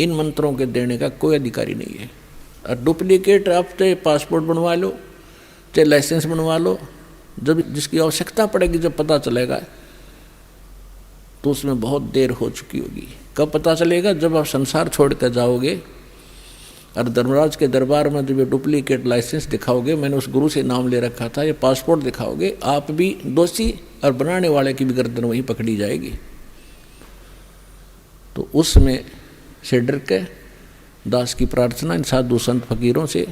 इन मंत्रों के देने का कोई अधिकारी नहीं है। और डुप्लीकेट आप चाहे पासपोर्ट बनवा लो, चाहे लाइसेंस बनवा लो, जब जिसकी आवश्यकता पड़ेगी जब पता चलेगा तो उसमें बहुत देर हो चुकी होगी। कब पता चलेगा? जब आप संसार छोड़ कर जाओगे और धर्मराज के दरबार में जब ये डुप्लीकेट लाइसेंस दिखाओगे, मैंने उस गुरु से नाम ले रखा था, ये पासपोर्ट दिखाओगे, आप भी दोषी और बनाने वाले की भी गर्दन वहीं पकड़ी जाएगी। तो उसमें से डर के दास की प्रार्थना इन साधु संत फकीरों से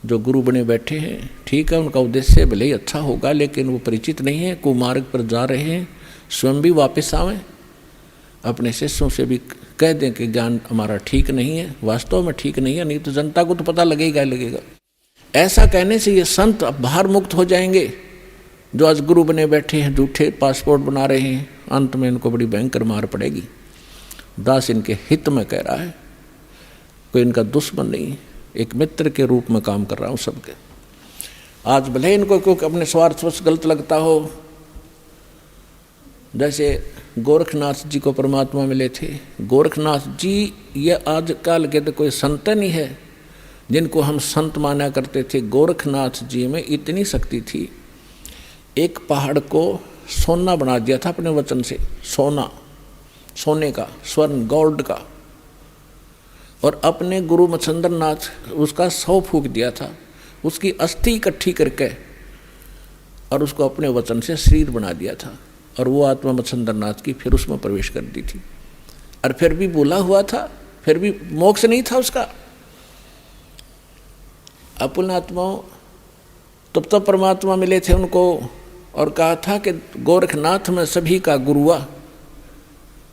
जो गुरु बने बैठे हैं, ठीक है उनका उद्देश्य भले ही अच्छा होगा, लेकिन वो परिचित नहीं है, कुमार्ग पर जा रहे हैं, स्वयं भी वापस आवें, अपने शिष्यों से भी कह दें कि ज्ञान हमारा ठीक नहीं है, वास्तव में ठीक नहीं है, नहीं तो जनता को तो पता लगेगा ही लगेगा। ऐसा कहने से ये संत अब बाहर मुक्त हो जाएंगे जो आज गुरु बने बैठे हैं, झूठे पासपोर्ट बना रहे हैं, अंत में इनको बड़ी भयंकर मार पड़ेगी। दास इनके हित में कह रहा है, कोई इनका दुश्मन नहीं, एक मित्र के रूप में काम कर रहा हूँ सबके। आज भले इनको क्योंकि अपने स्वार्थवश गलत लगता हो, जैसे गोरखनाथ जी को परमात्मा मिले थे, गोरखनाथ जी ये आजकल के तो कोई संत नहीं है जिनको हम संत माना करते थे। गोरखनाथ जी में इतनी शक्ति थी, एक पहाड़ को सोना बना दिया था अपने वचन से, सोना, सोने का, स्वर्ण, गोल्ड का, और अपने गुरु मच्छंद्र नाथ उसका 100 फूंक दिया था, उसकी अस्थि इकट्ठी करके और उसको अपने वचन से शरीर बना दिया था, और वो आत्मा मच्छंद्र नाथ की फिर उसमें प्रवेश कर दी थी। और फिर भी बोला हुआ था, फिर भी मोक्ष नहीं था उसका। अपने आत्माओं तब परमात्मा मिले थे उनको और कहा था कि गोरखनाथ में सभी का गुरु हुआ,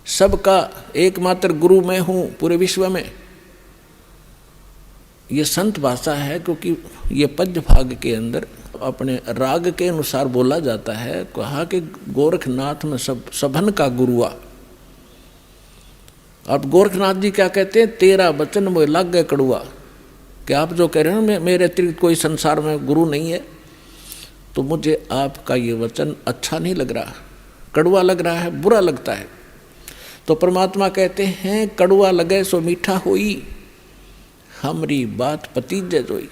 सबका एकमात्र गुरु मैं हूँ पूरे विश्व में। ये संत भाषा है क्योंकि ये पद्य भाग के अंदर अपने राग के अनुसार बोला जाता है। कहा कि गोरखनाथ में सबन का गुरु हुआ। अब गोरखनाथ जी क्या कहते हैं, तेरा वचन मोह लग गए कड़ुआ, कि आप जो कह रहे हैं मेरे अतिरिक्त कोई संसार में गुरु नहीं है, तो मुझे आपका ये वचन अच्छा नहीं लग रहा, कड़ुआ लग रहा है, बुरा लगता है। तो परमात्मा कहते हैं कड़ुआ लगे सो मीठा होई, हमारी बात पतीजे जोई,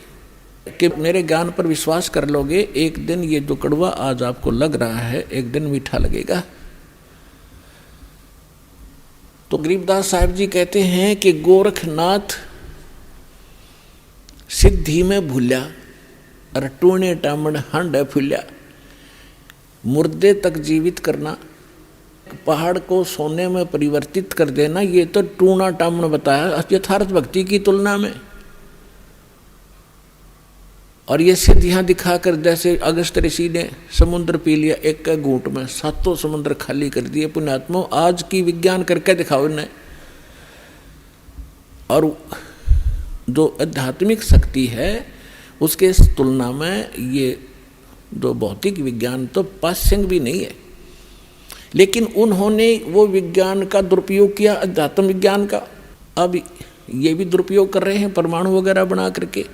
कि मेरे ज्ञान पर विश्वास कर लोगे, एक दिन ये जो कड़ुआ आज आपको लग रहा है एक दिन मीठा लगेगा। तो गरीबदास साहब जी कहते हैं कि गोरखनाथ सिद्धि में भूल्या और टूणे टामण हंड फूल्या, मुर्दे तक जीवित करना, पहाड़ को सोने में परिवर्तित कर देना, ये तो टूणा टामण बताया यथार्थ भक्ति की तुलना में। और ये सिद्ध यहाँ दिखाकर जैसे अगस्त ऋषि ने समुद्र पी लिया एक घूंट में, 7 समुद्र खाली कर दिए। पुण्यात्मा आज की विज्ञान करके दिखाओ इन्हें। और जो आध्यात्मिक शक्ति है उसके तुलना में ये जो भौतिक विज्ञान तो पाश्यंग भी नहीं है। लेकिन उन्होंने वो विज्ञान का दुरुपयोग किया, अध्यात्म विज्ञान का। अब ये भी दुरुपयोग कर रहे हैं परमाणु वगैरह बना करके। तो